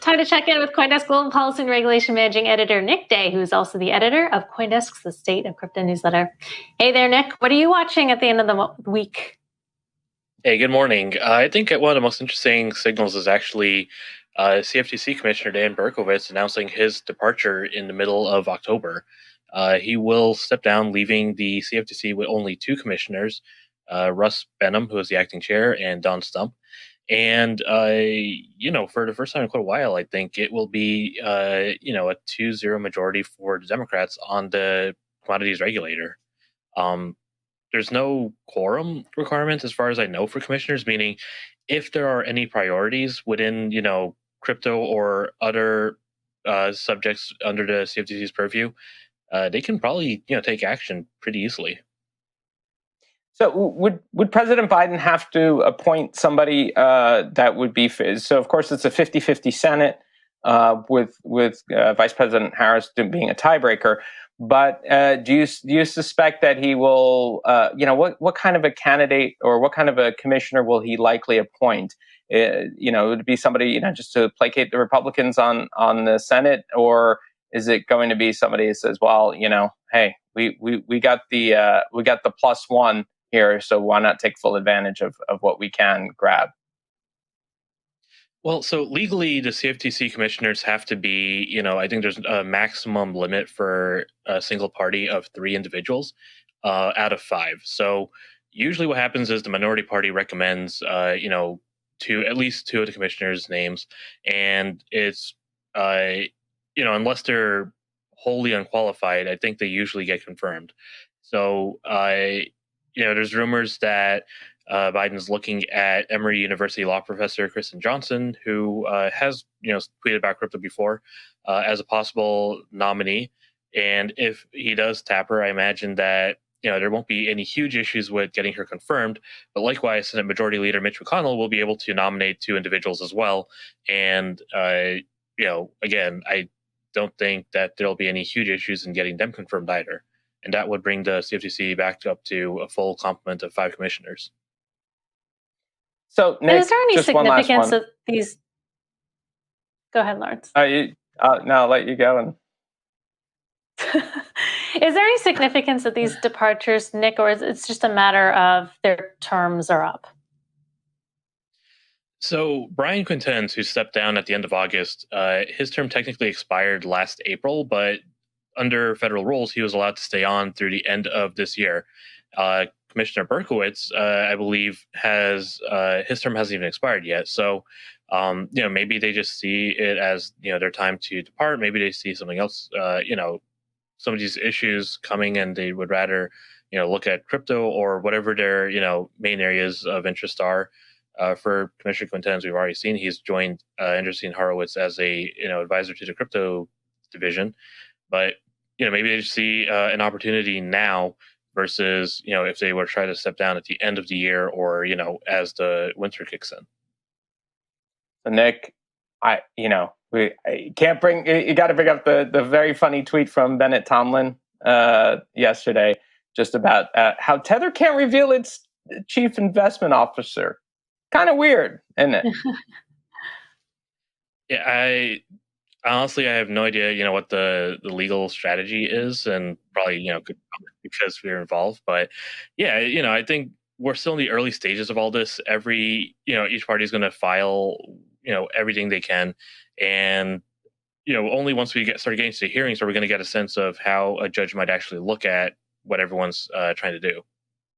Time to check in with CoinDesk Global Policy and Regulation Managing Editor Nick Day, who's also the editor of CoinDesk's The State of Crypto newsletter. Hey there, Nick. What are you watching at the end of the week? Hey, good morning. I think one of the most interesting signals is actually CFTC Commissioner Dan Berkovitz announcing his departure in the middle of October. He will step down, leaving the CFTC with only two commissioners, Russ Benham, who is the acting chair, and Don Stump. And, for the first time in quite a while, I think it will be, a 2-0 majority for the Democrats on the commodities regulator. There's no quorum requirement, as far as I know, for commissioners, meaning if there are any priorities within, crypto or other subjects under the CFTC's purview, they can probably, take action pretty easily. So would President Biden have to appoint somebody that would be, so of course it's a 50-50 Senate with Vice President Harris being a tiebreaker, but do you suspect that he will, what kind of a candidate or what kind of a commissioner will he likely appoint? Would it be somebody, just to placate the Republicans on the Senate, or is it going to be somebody that says, well, hey, we got the plus one here, so why not take full advantage of what we can grab? Well, so legally, the CFTC commissioners have to be, I think there's a maximum limit for a single party of 3 individuals out of 5. So usually what happens is the minority party recommends, at least 2 of the commissioners' names, and it's, unless they're wholly unqualified, I think they usually get confirmed. So, there's rumors that Biden's looking at Emory University law professor Kristen Johnson, who has, tweeted about crypto before, as a possible nominee. And if he does tap her, I imagine that, there won't be any huge issues with getting her confirmed. But likewise, Senate Majority Leader Mitch McConnell will be able to nominate 2 individuals as well. And, again, I don't think that there'll be any huge issues in getting them confirmed either. And that would bring the CFTC back up to a full complement of 5 commissioners. So, Nick, is there any significance of these? Go ahead, Lawrence. No, I'll let you go. Is there any significance of these departures, Nick, or is it just a matter of their terms are up? So Brian Quintenz, who stepped down at the end of August, his term technically expired last April, but under federal rules, he was allowed to stay on through the end of this year. Commissioner Berkovitz, I believe, has his term hasn't even expired yet. So, maybe they just see it as, their time to depart. Maybe they see something else, some of these issues coming, and they would rather, look at crypto or whatever their, main areas of interest are. For Commissioner Quintenz, we've already seen he's joined Andreessen Horowitz as a, advisor to the crypto division. But, maybe they just see an opportunity now versus, if they were to try to step down at the end of the year or, as the winter kicks in. So Nick, you can't you got to bring up the very funny tweet from Bennett Tomlin yesterday, just about how Tether can't reveal its chief investment officer. Kind of weird, isn't it? Yeah, honestly, I have no idea, what the legal strategy is, and probably, because we're involved. But yeah, I think we're still in the early stages of all this. Each party is going to file, everything they can. And, only once we start getting to the hearings are we going to get a sense of how a judge might actually look at what everyone's trying to do.